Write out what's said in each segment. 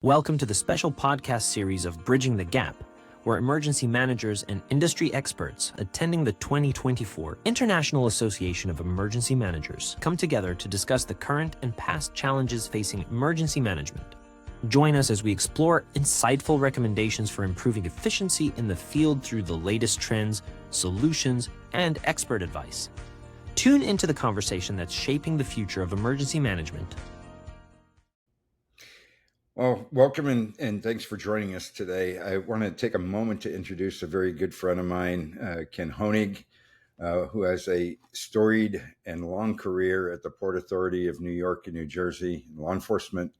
Welcome to the special podcast series of Bridging the Gap, where emergency managers and industry experts attending the 2024 International Association of Emergency Managers come together to discuss the current and past challenges facing emergency management. Join us as we explore insightful recommendations for improving efficiency in the field through the latest trends, solutions, and expert advice. Tune into the conversation that's shaping the future of emergency management. Well, welcome and thanks for joining us today. I want to take a moment to introduce a very good friend of mine, Kenn Honig, who has a storied and long career at the Port Authority of New York and New Jersey, law enforcement,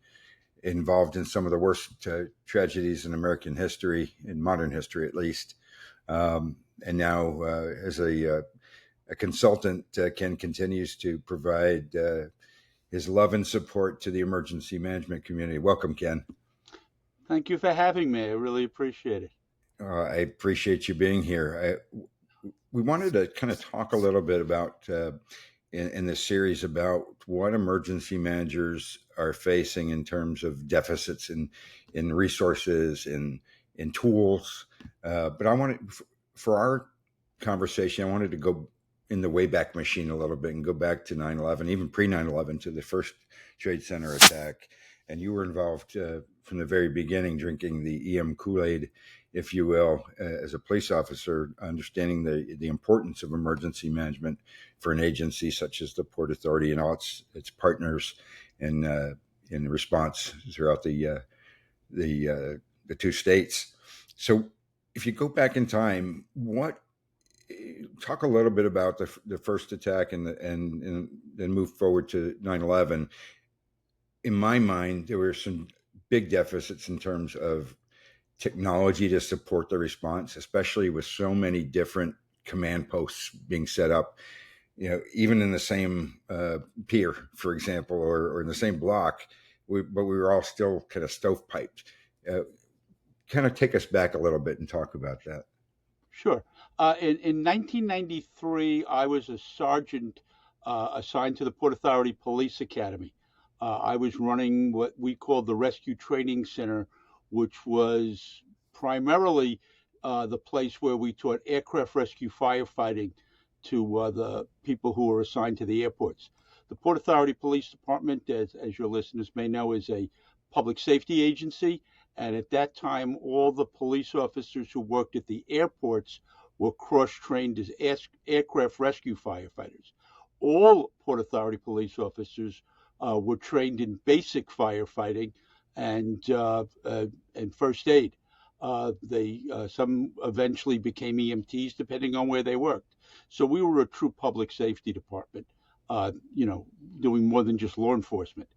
involved in some of the worst tragedies in American history, in modern history at least. And now as a consultant, Kenn continues to provide his love and support to the emergency management community. Welcome, Kenn. Thank you for having me. I really appreciate it. I appreciate you being here. We wanted to kind of talk a little bit about, in this series, about what emergency managers are facing in terms of deficits in resources, in tools. But I wanted, for our conversation, I wanted to go in the Wayback Machine a little bit and go back to 9/11, even pre 9/11, to the first Trade Center attack. And you were involved from the very beginning, drinking the EM Kool-Aid, if you will, as a police officer, understanding the importance of emergency management for an agency such as the Port Authority and all its partners in response throughout the two states. So if you go back in time, talk a little bit about the first attack and then move forward to 9/11. In my mind, there were some big deficits in terms of technology to support the response, especially with so many different command posts being set up, even in the same pier, for example, or in the same block, but we were all still kind of stovepiped. Kind of take us back a little bit and talk about that. Sure. In 1993, I was a sergeant assigned to the Port Authority Police Academy. I was running what we called the Rescue Training Center, which was primarily the place where we taught aircraft rescue firefighting to the people who were assigned to the airports. The Port Authority Police Department, as your listeners may know, is a public safety agency. And at that time, all the police officers who worked at the airports were cross-trained as aircraft rescue firefighters. All Port Authority police officers were trained in basic firefighting and first aid. Some eventually became EMTs, depending on where they worked. So we were a true public safety department, doing more than just law enforcement.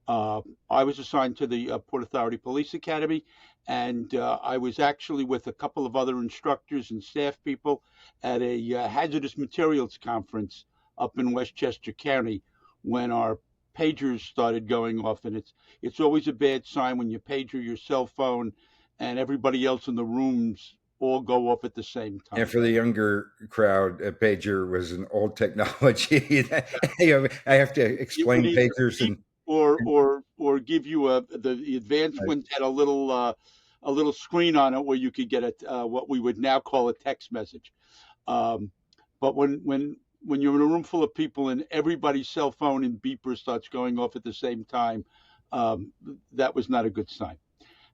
I was assigned to the Port Authority Police Academy, and I was actually with a couple of other instructors and staff people at a hazardous materials conference up in Westchester County when our pagers started going off. And it's always a bad sign when you pager your cell phone and everybody else in the rooms all go off at the same time. And for the younger crowd, a pager was an old technology. I have to explain pagers or give you the advanced ones had a little screen on it where you could get what we would now call a text message. But when you're in a room full of people and everybody's cell phone and beeper starts going off at the same time, that was not a good sign.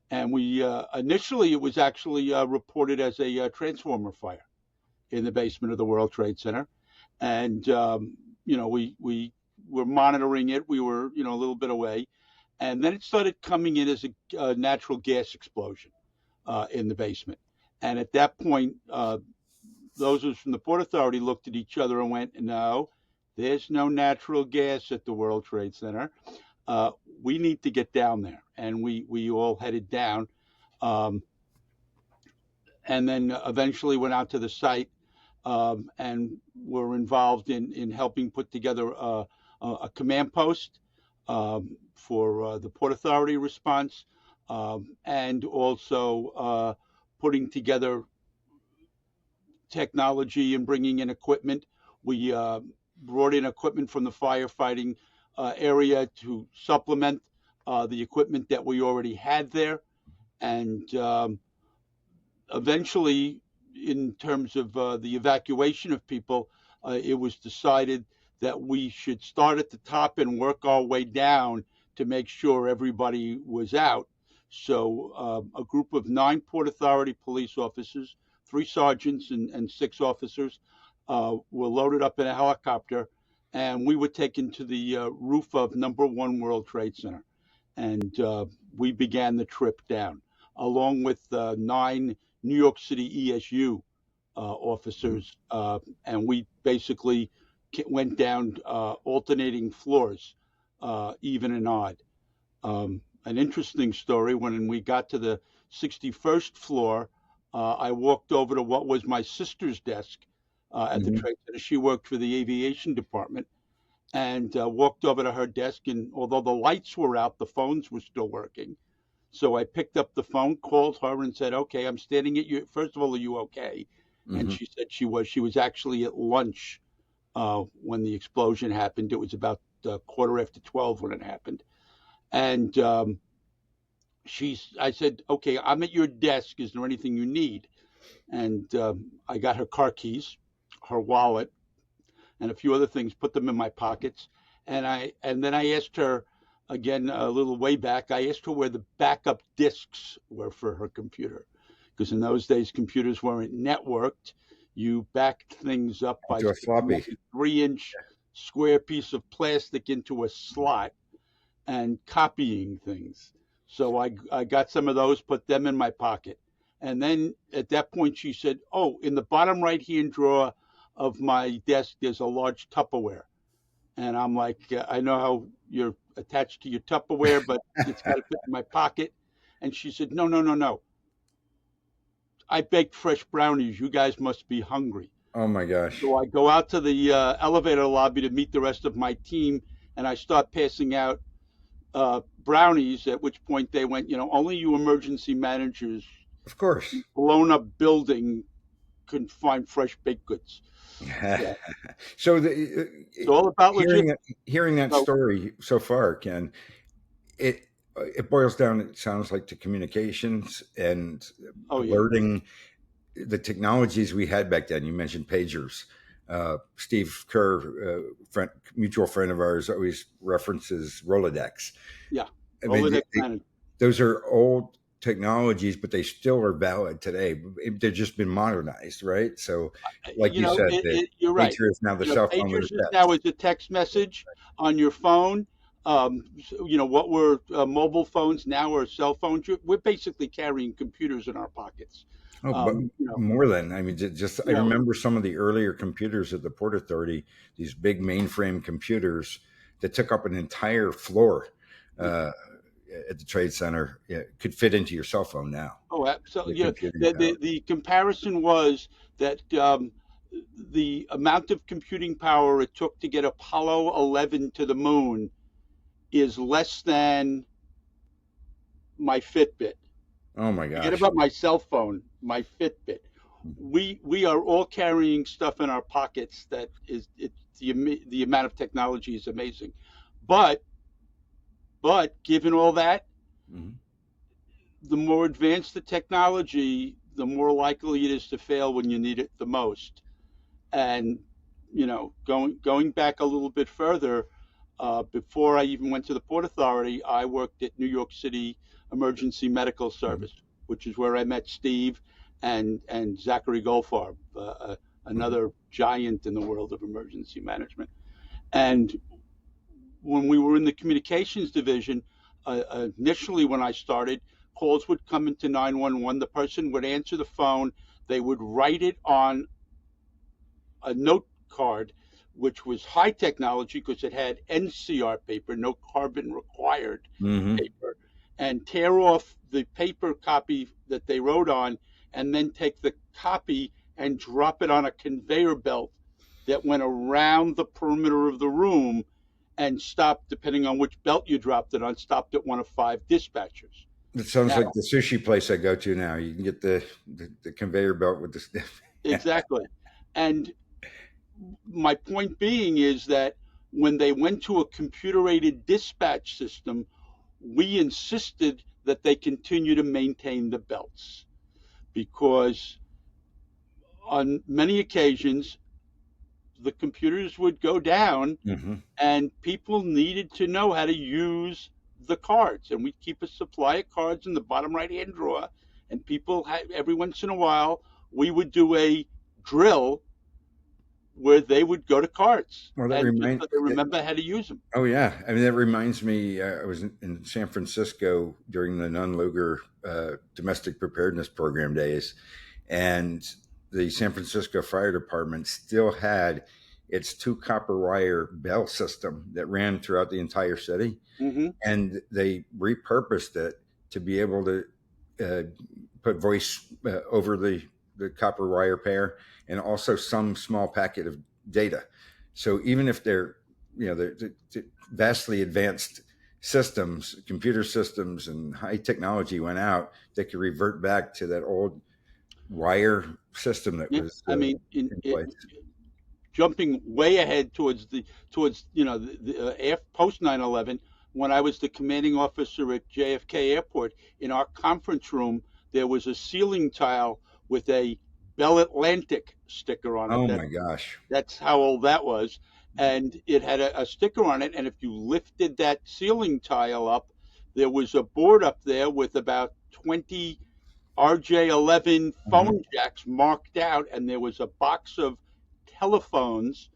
And we initially it was actually reported as a transformer fire in the basement of the World Trade Center, and we were monitoring it. We were a little bit away, and then it started coming in as a natural gas explosion in the basement. And at that point, those of us from the Port Authority looked at each other and went, "No, there's no natural gas at the World Trade Center. We need to get down there." And we all headed down, and then eventually went out to the site and were involved in helping put together a command post for the Port Authority response, and also putting together technology and bringing in equipment. We brought in equipment from the firefighting area to supplement the equipment that we already had there. And eventually, in terms of the evacuation of people, it was decided that we should start at the top and work our way down to make sure everybody was out. So a group of 9 Port Authority police officers, 3 sergeants and 6 officers were loaded up in a helicopter, and we were taken to the roof of #1 World Trade Center. And we began the trip down, along with 9 New York City ESU officers, and we basically went down alternating floors, even and odd. An interesting story, when we got to the 61st floor, I walked over to what was my sister's desk at the Trade Center. She worked for the aviation department, and walked over to her desk, and although the lights were out, the phones were still working. So I picked up the phone, called her, and said, "Okay, I'm standing at you. First of all, are you okay?" And she said she was. She was actually at lunch when the explosion happened. It was about 12:15 when it happened. And I said, "Okay, I'm at your desk. Is there anything you need?" And I got her car keys, her wallet, and a few other things, put them in my pockets. And then I asked her, again, a little way back, I asked her where the backup disks were for her computer. Because in those days, computers weren't networked. You backed things up by To a floppy. a 3-inch square piece of plastic into a slot and copying things. So I got some of those, put them in my pocket. And then at that point, she said, "Oh, in the bottom right-hand drawer of my desk, there's a large Tupperware." And I'm like, "I know how you're attached to your Tupperware, but it's got to fit in my pocket." And she said, "No, no, no, no. I baked fresh brownies. You guys must be hungry." Oh my gosh. So I go out to the elevator lobby to meet the rest of my team, and I start passing out brownies, at which point they went, "Only you emergency managers, Of course. blown up building, can find fresh baked goods." Yeah. So It's all about hearing that story so far, Ken, it boils down, it sounds like, to communications and alerting. The technologies we had back then. You mentioned pagers. Steve Kerr, mutual friend of ours, always references Rolodex. Yeah, Rolodex. Those are old technologies, but they still are valid today. They've just been modernized, right? So, like you said, you're right. Pager is now the cell phone. Pagers is now a text message on your phone. What were mobile phones now are cell phones. We're basically carrying computers in our pockets. But more than, I mean, I remember some of the earlier computers at the Port Authority, these big mainframe computers that took up an entire floor at the Trade Center, could fit into your cell phone now. Oh, absolutely. The comparison was that the amount of computing power it took to get Apollo 11 to the moon is less than my Fitbit. Oh my gosh. Forget about my cell phone, my Fitbit. We are all carrying stuff in our pockets that is, the amount of technology is amazing. But given all that, the more advanced the technology, the more likely it is to fail when you need it the most. And going back a little bit further, before I even went to the Port Authority, I worked at New York City Emergency Medical Service, which is where I met Steve and Zachary Goldfarb, another giant in the world of emergency management. And when we were in the communications division, initially when I started, calls would come into 911. The person would answer the phone. They would write it on a note card, which was high technology because it had NCR paper, no carbon required paper, and tear off the paper copy that they wrote on, and then take the copy and drop it on a conveyor belt that went around the perimeter of the room and stopped, depending on which belt you dropped it on, stopped at one of 5 dispatchers. It sounds like the sushi place I go to now. You can get the conveyor belt with the Exactly. And my point being is that when they went to a computer-aided dispatch system, we insisted that they continue to maintain the belts, because on many occasions the computers would go down Hmm. and people needed to know how to use the cards, and we'd keep a supply of cards in the bottom right hand drawer, and people had, every once in a while we would do a drill where they would go to cards Well, that and just remind. so they remember how to use them. Oh yeah, I mean that reminds me. I was in San Francisco during the Nunn-Lugar domestic preparedness program days, and the San Francisco Fire Department still had its two copper wire bell system that ran throughout the entire city, Hmm. and they repurposed it to be able to uh, put voice over the copper wire pair, and also some small packet of data. So even if they're the vastly advanced systems, computer systems, and high technology went out, they could revert back to that old wire system that Yeah, was I mean, in place. jumping way ahead towards post 9/11, when I was the commanding officer at JFK Airport, in our conference room there was a ceiling tile with a Bell Atlantic sticker on it. Oh my gosh! That's how old that was, and it had a sticker on it. And if you lifted that ceiling tile up, there was a board up there with about 20 RJ11 Mhm. phone jacks marked out, and there was a box of telephones,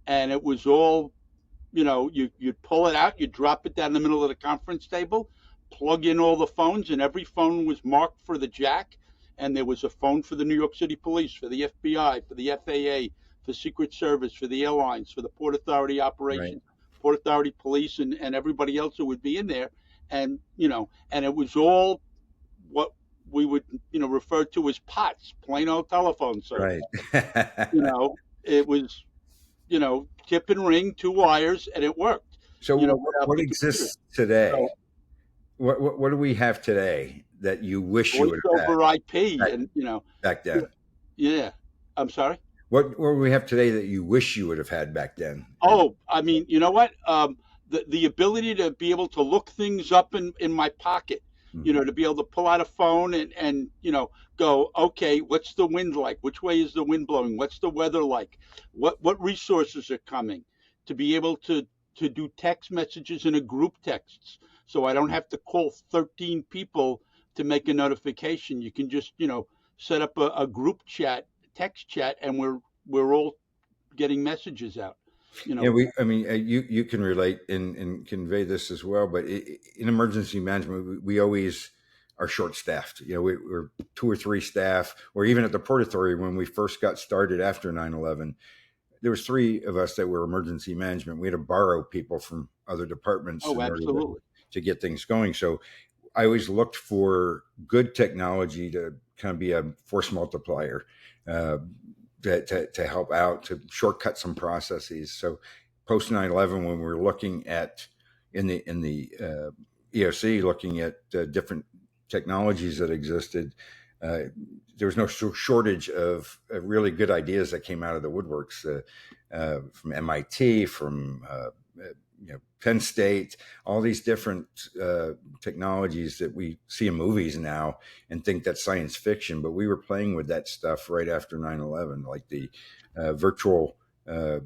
and it was all, you'd pull it out, you'd drop it down the middle of the conference table, plug in all the phones, and every phone was marked for the jack. And there was a phone for the New York City Police, for the FBI, for the FAA, for Secret Service, for the airlines, for the Port Authority Right, operations, Port Authority Police, and everybody else who would be in there. And, and it was all what we would, refer to as POTS, plain old telephone right. service. It was, tip and ring, two wires, and it worked, So without what the computer. exists today? So What do we have today that you wish you voice would have had over IP, back, and, back then? yeah. I'm sorry. What do we have today that you wish you would have had back then? Oh, I mean, you know what? The ability to be able to look things up in my pocket, Mhm. to be able to pull out a phone and go, okay, what's the wind like? Which way is the wind blowing? What's the weather like? What resources are coming? To be able to do text messages in a group texts, so I don't have to call 13 people to make a notification. You can just set up a group chat, text chat, and we're all getting messages out. You Yeah, know, I mean, you can relate and convey this as well. But in emergency management, we always are short staffed. We're two or three staff, or even at the Port Authority when we first got started after 9/11, there was three of us that were emergency management. We had to borrow people from other departments oh, in order absolutely. to get things going. So I always looked for good technology to kind of be a force multiplier, uh, to help out, to shortcut some processes. So post 9/11, when we were looking at in the EOC, looking at different technologies that existed, uh, there was no shortage of really good ideas that came out of the woodworks, from MIT, from Penn State, all these different technologies that we see in movies now and think that's science fiction. But we were playing with that stuff right after 9/11, like the virtual uh,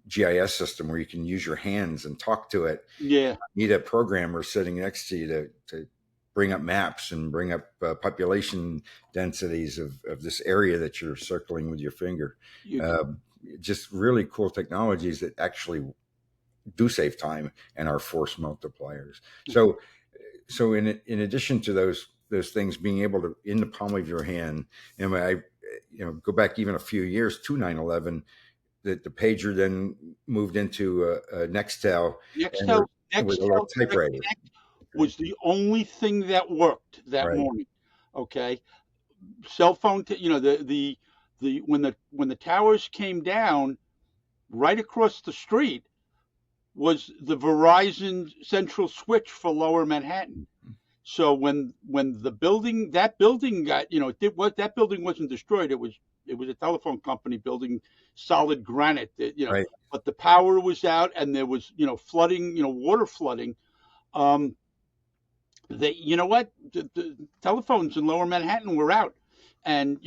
GIS system where you can use your hands and talk to it. Yeah, Need a programmer sitting next to you to bring up maps and bring up population densities of this area that you're circling with your finger. you, Uh, just really cool technologies that actually do save time and are force multipliers. So in addition to those things being able to in the palm of your hand, and I go back even a few years to 9/11, that the pager then moved into a Nextel, and Nextel, with a little Nextel typewriter. Connect was the only thing that worked that Right. morning. Okay, cell phone. The when the towers came down, right across the street was the Verizon central switch for Lower Manhattan. So when that building got, that building wasn't destroyed. It was a telephone company building, solid granite. Right. But the power was out, and there was flooding, water flooding. Um, you know what, the telephones in Lower Manhattan were out, and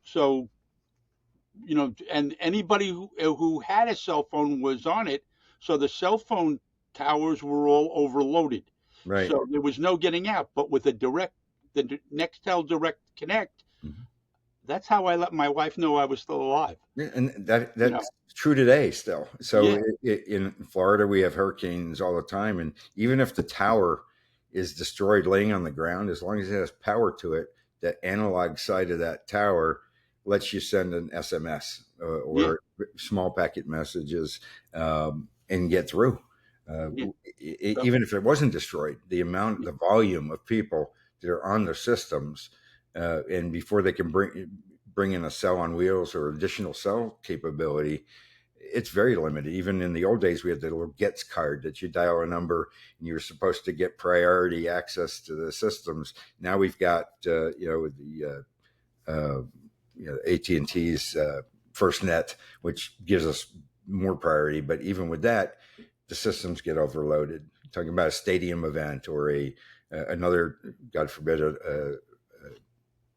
so and anybody who had a cell phone was on it, so the cell phone towers were all overloaded, Right. so there was no getting out. But with the Nextel Direct Connect, Mhm. that's how I let my wife know I was still alive. Yeah, and You know, that's true today still. So yeah, in Florida, we have hurricanes all the time, and even if the tower is destroyed, laying on the ground, as long as it has power to it, that analog side of that tower lets you send an SMS yeah, or small packet messages and get through. Uh, yeah. So, Even if it wasn't destroyed, the volume of people that are on the systems, and before they can bring in a cell on wheels or additional cell capability, it's very limited. Even in the old days, we had the little gets card that you dial a number and you're supposed to get priority access to the systems. Now we've got uh, AT&T's FirstNet, which gives us more priority. But even with that, the systems get overloaded. Talking about a stadium event or another, God forbid, a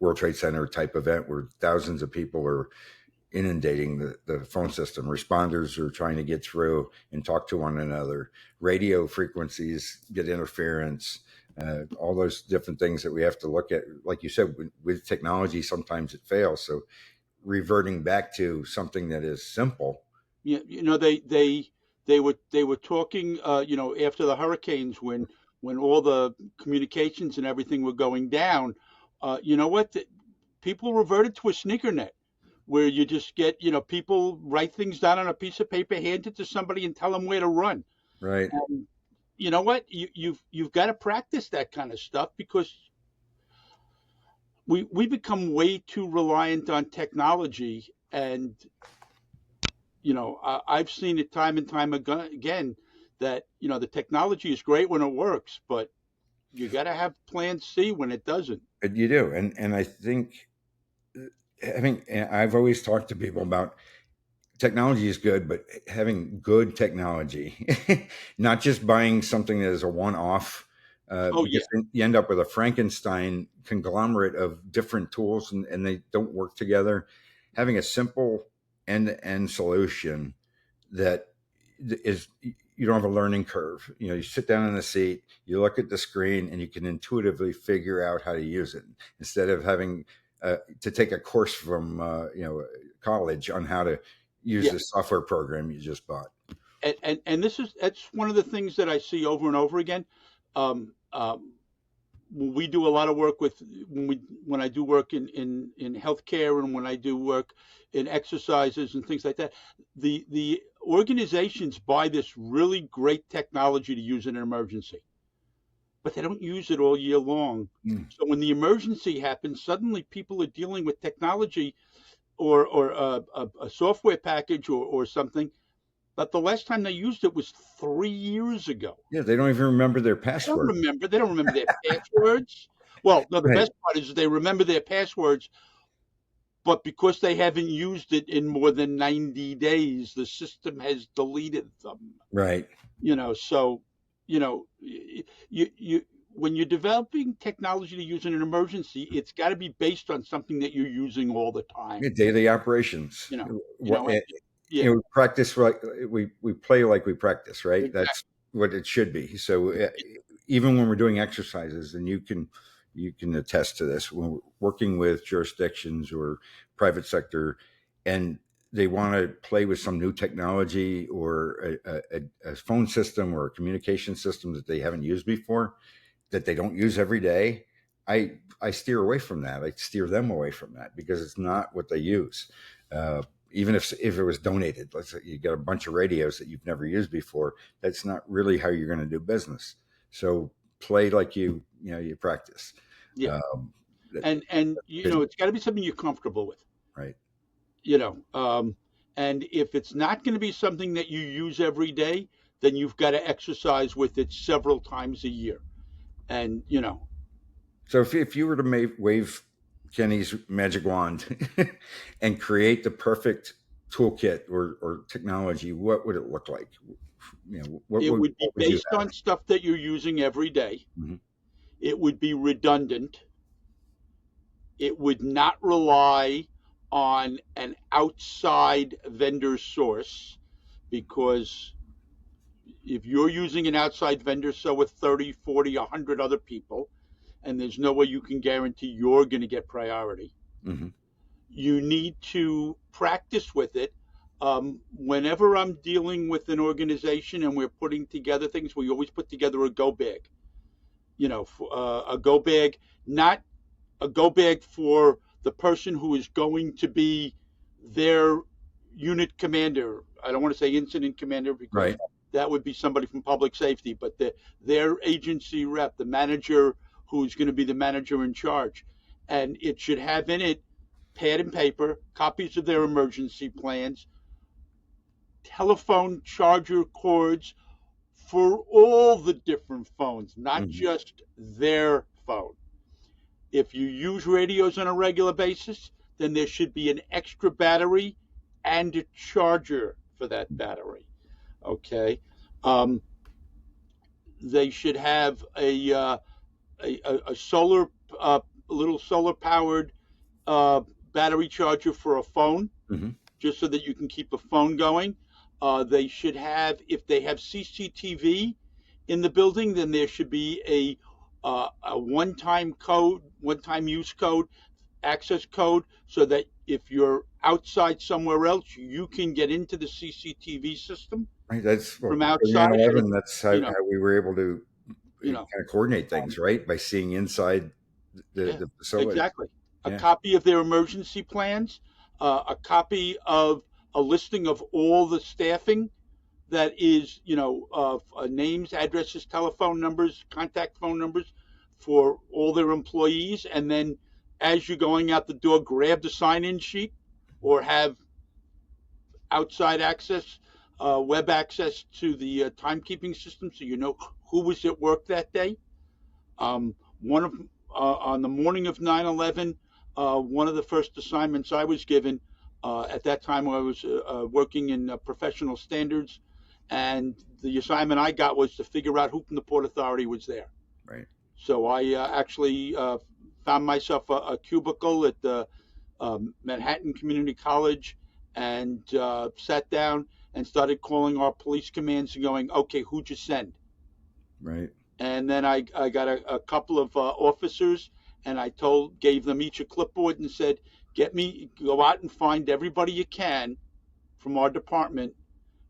World Trade Center type event where thousands of people are inundating the phone system. Responders are trying to get through and talk to one another. Radio frequencies get interference. All those different things that we have to look at. Like you said, with technology, sometimes it fails. So reverting back to something that is simple. yeah, they were talking, after the hurricanes, when all the communications and everything were going down. You know what? People reverted to a sneaker net, where you just get, people write things down on a piece of paper, hand it to somebody, and tell them where to run. Right. And you know what? You've got to practice that kind of stuff, because we become way too reliant on technology. And I've seen it time and time again that the technology is great when it works, but you got to have plan C when it doesn't. You do. And I think, I've always talked to people about technology is good, but having good technology, not just buying something that is a one-off, Oh yeah, because then you end up with a Frankenstein conglomerate of different tools, and they don't work together. Having a simple end-to-end solution that is, you don't have a learning curve. You sit down in the seat, you look at the screen, and you can intuitively figure out how to use it instead of having to take a course from college on how to use yeah. the software program you just bought. And that's one of the things that I see over and over again. Um, we do a lot of work with when I do work in healthcare, and when I do work in exercises and things like that. The organizations buy this really great technology to use in an emergency, but they don't use it all year long. Mm. So when the emergency happens, suddenly people are dealing with technology, or a software package, or something. But the last time they used it was 3 years ago. Yeah, they don't even remember their They don't password. remember. They don't remember their passwords. Well, no, the Right. best part is they remember their passwords, but because they haven't used it in more than 90 days, the system has deleted them. Right. So, you when you're developing technology to use in an emergency, it's got to be based on something that you're using all the time. Yeah, daily operations. You know, you What know, yeah, practice, like we play like we practice, right? That's exactly. what it should be. So even when we're doing exercises, and you can attest to this, when we're working with jurisdictions or private sector, and they want to play with some new technology or a phone system or a communication system that they haven't used before, that they don't use every day, I steer away from that. I steer them away from that because it's not what they use. Uh, Even if it was donated, let's say you got a bunch of radios that you've never used before, that's not really how you're going to do business. So play like you practice. Yeah, Um, that, and good, it's got to be something you're comfortable with. right? you know and if it's not going to be something that you use every day, then you've got to exercise with it several times a year. And So if you were to wave Kenny's magic wand and create the perfect toolkit or technology, what would it look like? What it would would be you based have? on stuff that you're using every day. Mhm. it would be redundant. It would not rely on an outside vendor source, because if you're using an outside vendor, so with 30, 40, 100 other people, and there's no way you can guarantee you're going to get priority. Mm-hmm. You need to practice with it. Whenever I'm dealing with an organization and we're putting together things, we always put together a go bag. A go bag, not a go bag for the person who is going to be their unit commander. I don't want to say incident commander, because Right. that would be somebody from public safety, but their agency rep, the manager who's going to be the manager in charge. And it should have in it pad and paper, copies of their emergency plans, telephone charger cords for all the different phones, not just their phone. If you use radios on a regular basis, then there should be an extra battery and a charger for that battery. Okay. They should have a solar, little solar powered battery charger for a phone, just so that you can keep a phone going. They should have, if they have CCTV in the building, then there should be a one-time use code, access code, so that if you're outside somewhere else, you can get into the CCTV system. Right. That's from outside. 9/11. That's how we were able to kind of coordinate things, right? By seeing inside the facility. Exactly. A copy of their emergency plans, a copy of a listing of all the staffing that is, names, addresses, telephone numbers, contact phone numbers for all their employees. And then as you're going out the door, grab the sign-in sheet or have outside access, web access to the timekeeping system, so you know who was at work that day. On the morning of 9/11, one of the first assignments I was given, at that time I was working in professional standards, and the assignment I got was to figure out who from the Port Authority was there. Right. So I actually found myself a cubicle at the Manhattan Community College, and sat down and started calling our police commands and going, okay, who'd you send? Right. And then I got a couple of officers, and I gave them each a clipboard and said, go out and find everybody you can from our department,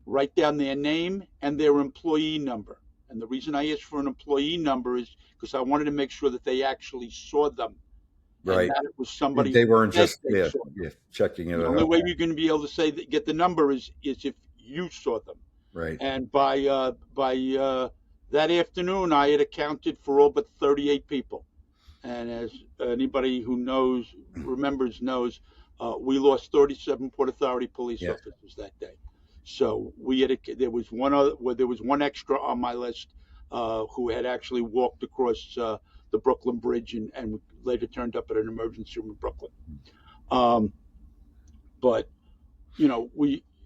write down their name and their employee number. And the reason I asked for an employee number is because I wanted to make sure that they actually saw them. Right. And that it was somebody. They weren't just checking it out. The only way you're going to be able to say that, get the number is if you saw them. Right. And by that afternoon, I had accounted for all but 38 people. And as anybody who remembers, we lost 37 Port Authority police officers that day. So there was one extra on my list who had actually walked across the Brooklyn Bridge and later turned up at an emergency room in Brooklyn. But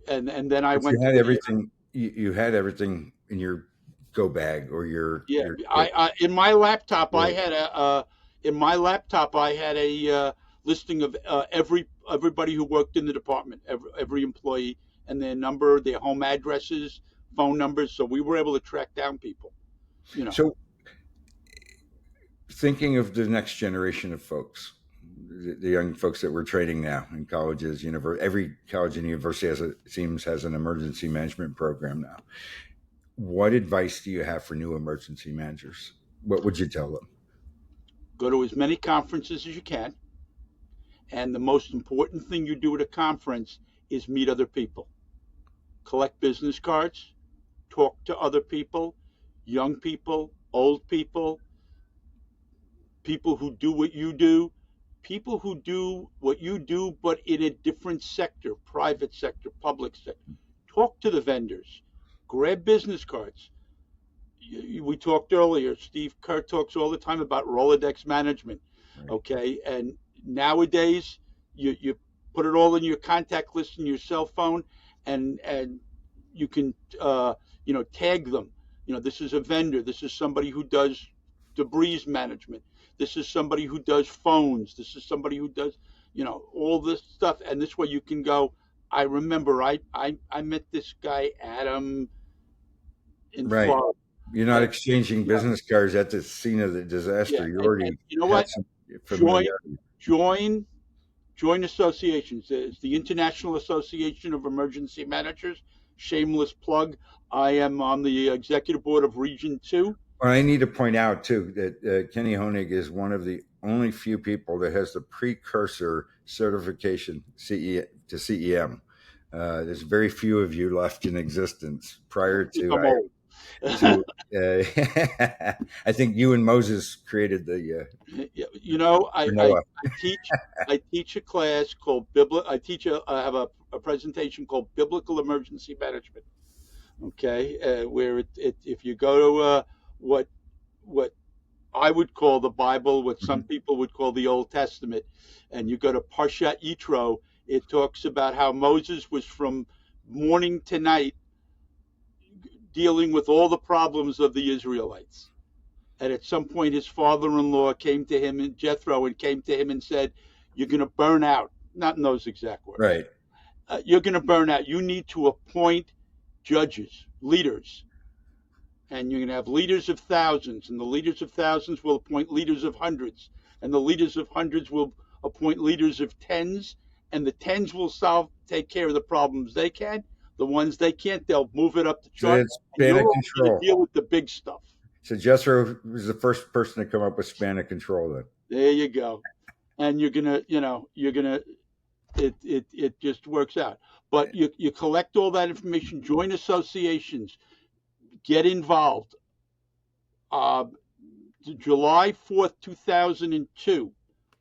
then I went. You had everything. You had everything in your go bag or your. Yeah, in my laptop I had a listing of everybody who worked in the department, every employee, and their number, their home addresses, phone numbers, so we were able to track down people. So, thinking of the next generation of folks, the young folks that we're training now in colleges, every college and university has an emergency management program now. What advice do you have for new emergency managers? What would you tell them? Go to as many conferences as you can. And the most important thing you do at a conference is meet other people. Collect business cards, talk to other people, young people, old people, people who do what you do, people who do what you do, but in a different sector, private sector, public sector. Talk to the vendors, grab business cards. We talked earlier, Steve Kerr talks all the time about Rolodex management, right. Okay? And nowadays, you put it all in your contact list in your cell phone, and you can, tag them. This is a vendor. This is somebody who does debris management. This is somebody who does phones. This is somebody who does, all this stuff. And this way you can go, I remember I met this guy, Adam, in Right. Florida. You're not And, exchanging business cards at the scene of the disaster. You already and you know had what? some familiarity. Join associations. There's the International Association of Emergency Managers. Shameless plug. I am on the executive board of Region 2. Well, I need to point out, too, that Kenn Honig is one of the only few people that has the precursor certification to CEM. There's very few of you left in existence prior to. I think you and Moses created the. I teach a class called I have a presentation called Biblical Emergency Management. Okay, where if you go to what I would call the Bible, what some people would call the Old Testament, and you go to Parshat Yitro, it talks about how Moses was from morning to night dealing with all the problems of the Israelites. And at some point, his father-in-law came to him, and Jethro, and came to him and said, "You're going to burn out." Not in those exact words. Right. You're going to burn out. You need to appoint judges, leaders. And you're going to have leaders of thousands, and the leaders of thousands will appoint leaders of hundreds, and the leaders of hundreds will appoint leaders of tens, and the tens will take care of the problems they can. The ones they can't, they'll move it up the chart. So it's span of control. Deal with the big stuff. So Jethro was the first person to come up with span of control. Then there you go, and it just works out. But you collect all that information, join associations, get involved. July 4th, 2002.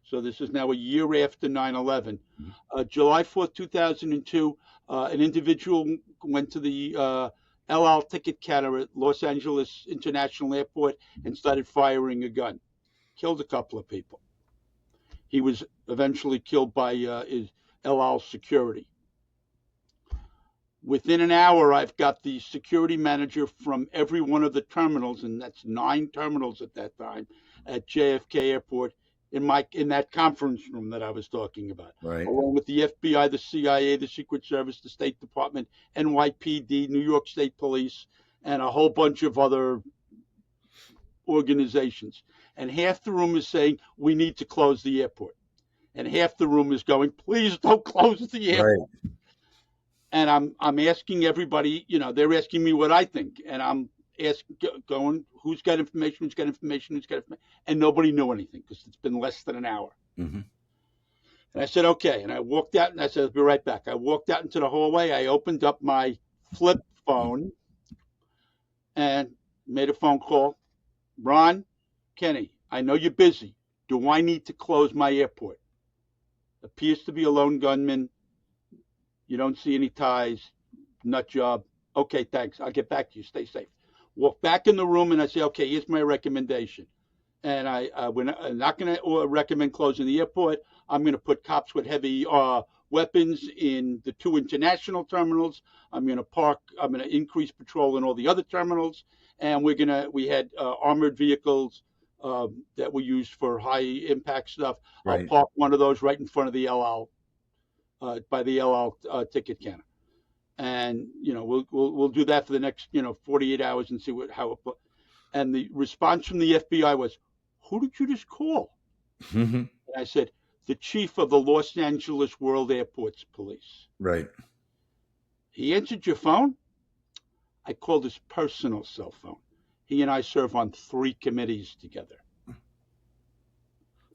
So this is now a year after 9/11. July 4th, 2002, an individual went to the El Al ticket counter at Los Angeles International Airport and started firing a gun. Killed a couple of people. He was eventually killed by his El Al security. Within an hour, I've got the security manager from every one of the terminals, and that's 9 terminals at that time, at JFK Airport in that conference room that I was talking about, right, along with the FBI, the CIA, the Secret Service, the State Department, NYPD, New York State Police, and a whole bunch of other organizations. And half the room is saying, we need to close the airport. And half the room is going, please don't close the airport. Right. And I'm asking everybody, they're asking me what I think. And I'm going, who's got information, and nobody knew anything because it's been less than an hour. And I said, okay. And I walked out and I said, I'll be right back. I walked out into the hallway. I opened up my flip phone and made a phone call. Ron, Kenny, I know you're busy. Do I need to close my airport? Appears to be a lone gunman. You don't see any ties. Nut job. Okay, thanks. I'll get back to you. Stay safe. Walk back in the room and I say, okay, here's my recommendation. And I'm not going to recommend closing the airport. I'm going to put cops with heavy weapons in the 2 international terminals. I'm going to increase patrol in all the other terminals. And we had armored vehicles that we used for high impact stuff. Right. I'll park one of those right in front of the El Al, by the El Al ticket counter. And we'll do that for the next 48 hours and see how it. And the response from the FBI was, "Who did you just call?" And I said, "The chief of the Los Angeles World Airports Police." Right. He answered your phone. I called his personal cell phone. He and I serve on 3 committees together.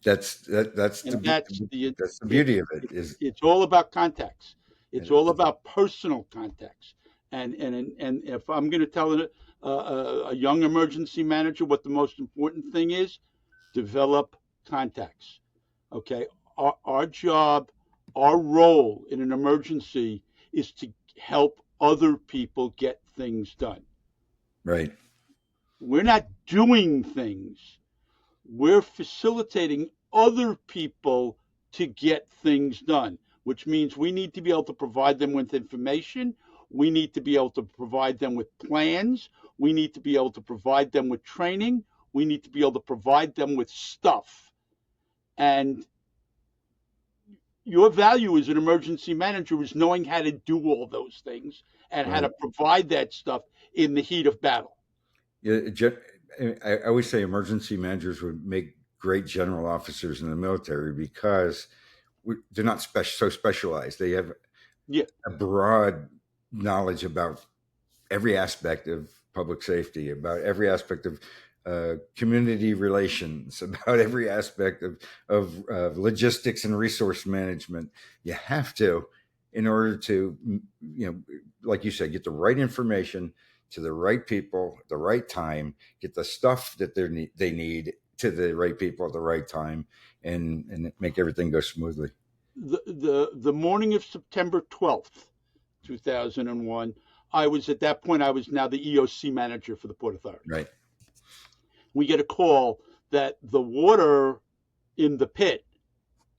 That's the beauty of it. It's all about contacts. It's all about personal contacts. And if I'm going to tell a young emergency manager what the most important thing is, develop contacts. Okay, our job, our role in an emergency is to help other people get things done. Right. We're not doing things. We're facilitating other people to get things done, which means we need to be able to provide them with information. We need to be able to provide them with plans. We need to be able to provide them with training. We need to be able to provide them with stuff. And your value as an emergency manager is knowing how to do all those things and how to provide that stuff in the heat of battle. Yeah, I always say emergency managers would make great general officers in the military because they're not so specialized. They have a broad knowledge about every aspect of public safety, about every aspect of community relations, about every aspect of logistics and resource management. You have to, in order to, like you said, get the right information to the right people at the right time, get the stuff that they need to the right people at the right time, and make everything go smoothly. The morning of September 12th, 2001, I was now the EOC manager for the Port Authority. Right. We get a call that the water in the pit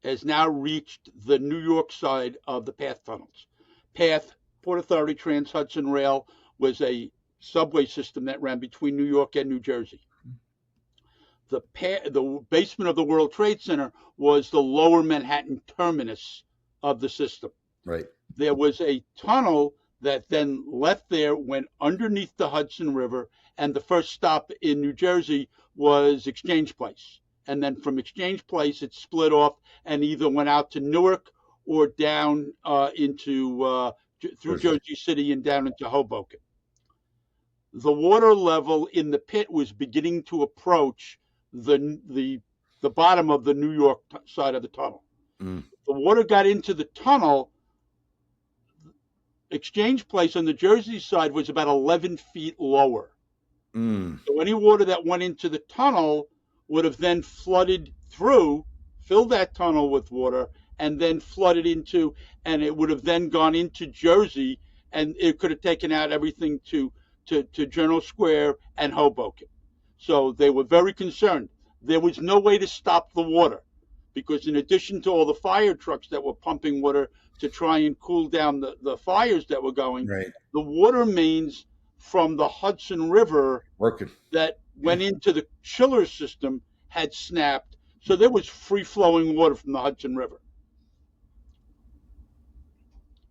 has now reached the New York side of the PATH tunnels. PATH, Port Authority Trans-Hudson Rail, was a subway system that ran between New York and New Jersey. The basement of the World Trade Center was the lower Manhattan terminus of the system. Right. There was a tunnel that then left there, went underneath the Hudson River, and the first stop in New Jersey was Exchange Place. And then from Exchange Place, it split off and either went out to Newark or down through Jersey City and down into Hoboken. The water level in the pit was beginning to approach the bottom of the New York side of the tunnel. The water got into the tunnel. Exchange Place on the Jersey side was about 11 feet lower. So any water that went into the tunnel would have then flooded through, filled that tunnel with water, and then flooded into, and it would have then gone into Jersey, and it could have taken out everything to General Square and Hoboken. So they were very concerned. There was no way to stop the water because in addition to all the fire trucks that were pumping water to try and cool down the fires that were going, the water mains from the Hudson River that went into the chiller system had snapped. So there was free-flowing water from the Hudson River.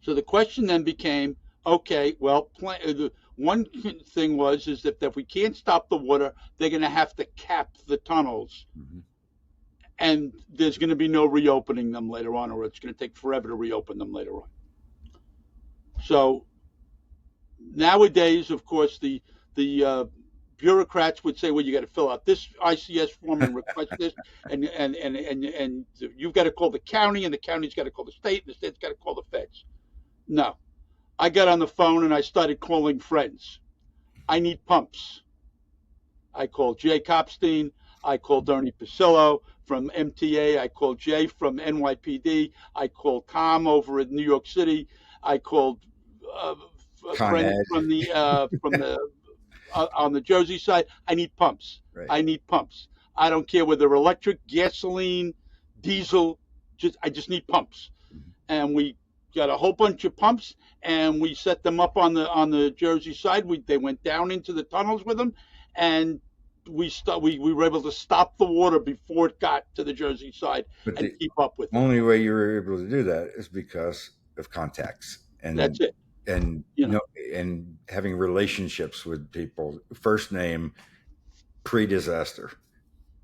So the question then became, okay, well, one thing is that if we can't stop the water, they're going to have to cap the tunnels. And there's going to be no reopening them later on, or it's going to take forever to reopen them later on. So nowadays, of course, the bureaucrats would say, well, you got to fill out this ICS form and request this, and you've got to call the county, and the county's got to call the state, and the state's got to call the feds. No. I got on the phone and I started calling friends. I need pumps. I called Jay Copstein. I called Ernie Pasillo from MTA. I called Jay from NYPD. I called Tom over in New York City. I called a friend from the on the Jersey side. I need pumps. I need pumps. I don't care whether they're electric, gasoline, diesel. I just need pumps. And we got a whole bunch of pumps, and we set them up on the Jersey side. They went down into the tunnels with them, and we were able to stop the water before it got to the Jersey side and keep up with it. The only way you were able to do that is because of contacts, and that's it. And and having relationships with people, first name, pre-disaster,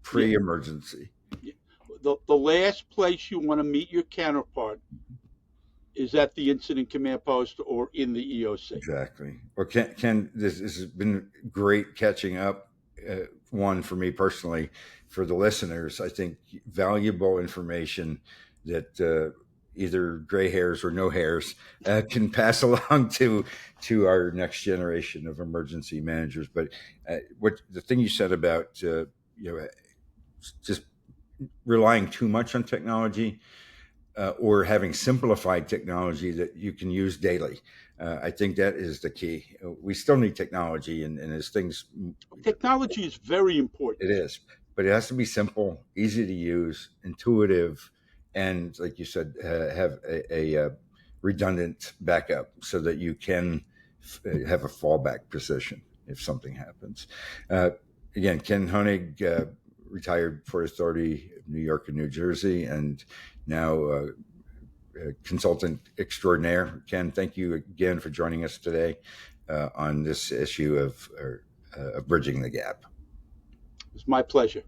pre-emergency. The last place you want to meet your counterpart is at the incident command post or in the EOC. Exactly. Well, Ken, this has been great catching up. One, for me personally, for the listeners, I think valuable information that either gray hairs or no hairs can pass along to our next generation of emergency managers. But what the thing you said about just relying too much on technology, or having simplified technology that you can use daily. I think that is the key. We still need technology, and as things... Technology is very important. It is, but it has to be simple, easy to use, intuitive, and like you said, have a redundant backup so that you can have a fallback position if something happens. again, Kenn Honig, retired Port Authority of New York and New Jersey, and now consultant extraordinaire. Kenn, thank you again for joining us today on this issue of bridging the gap. It's my pleasure.